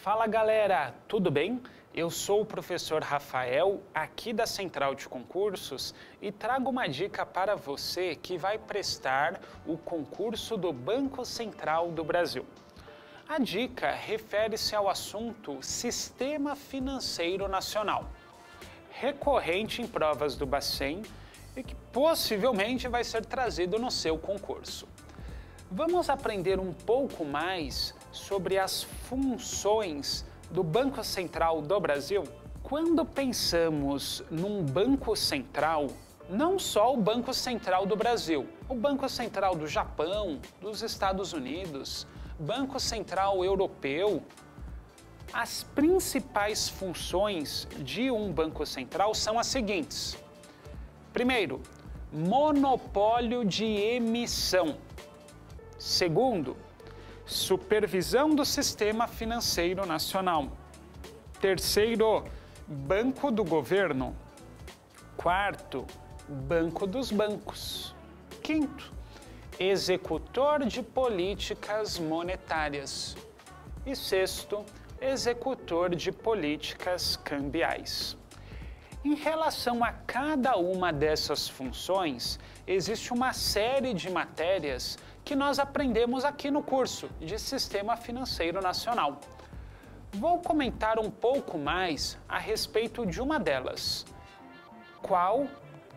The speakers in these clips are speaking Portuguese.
Fala galera, tudo bem? Eu sou o professor Rafael, aqui da Central de Concursos, e trago uma dica para você que vai prestar o concurso do Banco Central do Brasil. A dica refere-se ao assunto Sistema Financeiro Nacional, recorrente em provas do Bacen e que possivelmente vai ser trazido no seu concurso. Vamos aprender um pouco mais sobre as funções do Banco Central do Brasil? Quando pensamos num Banco Central, não só o Banco Central do Brasil, o Banco Central do Japão, dos Estados Unidos, Banco Central Europeu, as principais funções de um Banco Central são as seguintes. Primeiro, monopólio de emissão. Segundo, supervisão do sistema financeiro nacional. Terceiro, banco do governo. Quarto, banco dos bancos. Quinto, executor de políticas monetárias. E sexto, executor de políticas cambiais. Em relação a cada uma dessas funções, existe uma série de matérias que nós aprendemos aqui no curso de Sistema Financeiro Nacional. Vou comentar um pouco mais a respeito de uma delas. Qual?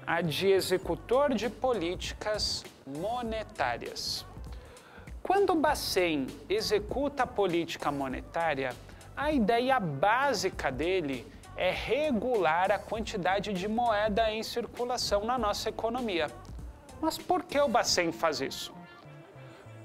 A de executor de políticas monetárias. Quando o Bacen executa a política monetária, a ideia básica dele é regular a quantidade de moeda em circulação na nossa economia. Mas por que o Bacen faz isso?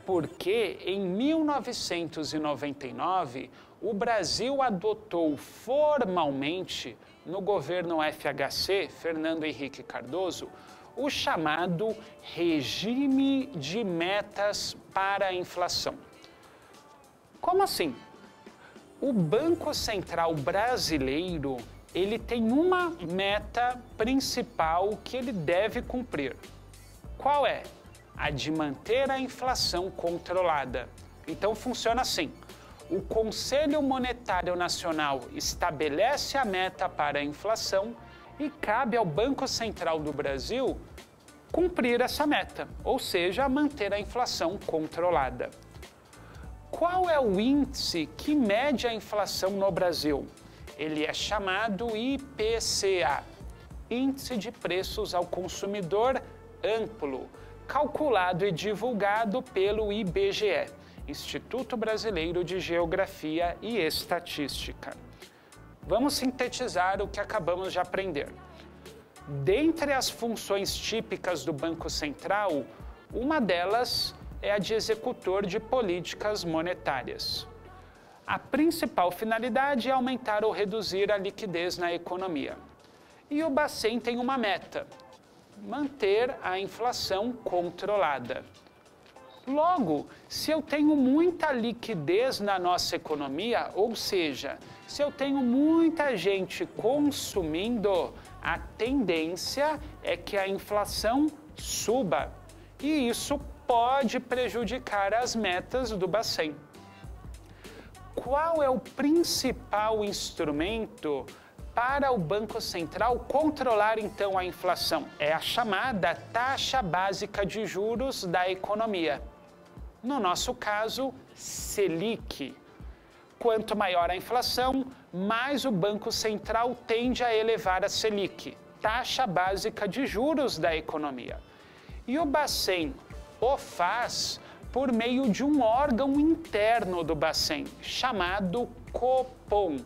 Porque em 1999, o Brasil adotou formalmente, no governo FHC, Fernando Henrique Cardoso, o chamado Regime de Metas para a Inflação. Como assim? O Banco Central brasileiro, ele tem uma meta principal que ele deve cumprir. Qual é? A de manter a inflação controlada. Então funciona assim. O Conselho Monetário Nacional estabelece a meta para a inflação e cabe ao Banco Central do Brasil cumprir essa meta, ou seja, manter a inflação controlada. Qual é o índice que mede a inflação no Brasil? Ele é chamado IPCA, Índice de Preços ao Consumidor Amplo, calculado e divulgado pelo IBGE, Instituto Brasileiro de Geografia e Estatística. Vamos sintetizar o que acabamos de aprender. Dentre as funções típicas do Banco Central, uma delas é a de executor de políticas monetárias. A principal finalidade é aumentar ou reduzir a liquidez na economia. E o Bacen tem uma meta: manter a inflação controlada. Logo, se eu tenho muita liquidez na nossa economia, ou seja, se eu tenho muita gente consumindo, a tendência é que a inflação suba. E isso pode prejudicar as metas do Bacen. Qual é o principal instrumento para o Banco Central controlar, então, a inflação? É a chamada taxa básica de juros da economia. No nosso caso, Selic. Quanto maior a inflação, mais o Banco Central tende a elevar a Selic, taxa básica de juros da economia. E o Bacen o faz por meio de um órgão interno do Bacen, chamado Copom,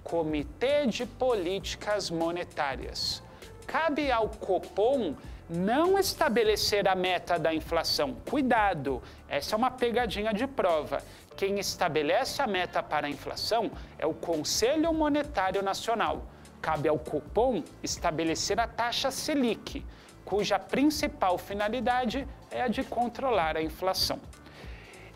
Comitê de Políticas Monetárias. Cabe ao Copom não estabelecer a meta da inflação. Cuidado, essa é uma pegadinha de prova. Quem estabelece a meta para a inflação é o Conselho Monetário Nacional. Cabe ao Copom estabelecer a taxa Selic, cuja principal finalidade é a de controlar a inflação.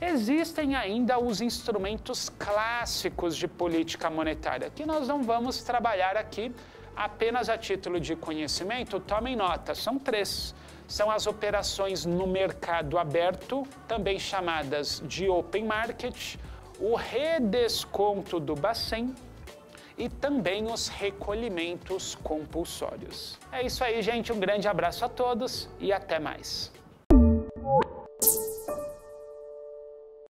Existem ainda os instrumentos clássicos de política monetária, que nós não vamos trabalhar aqui apenas a título de conhecimento. Tomem nota, são 3. São as operações no mercado aberto, também chamadas de open market, o redesconto do Bacen e também os recolhimentos compulsórios. É isso aí, gente. Um grande abraço a todos e até mais.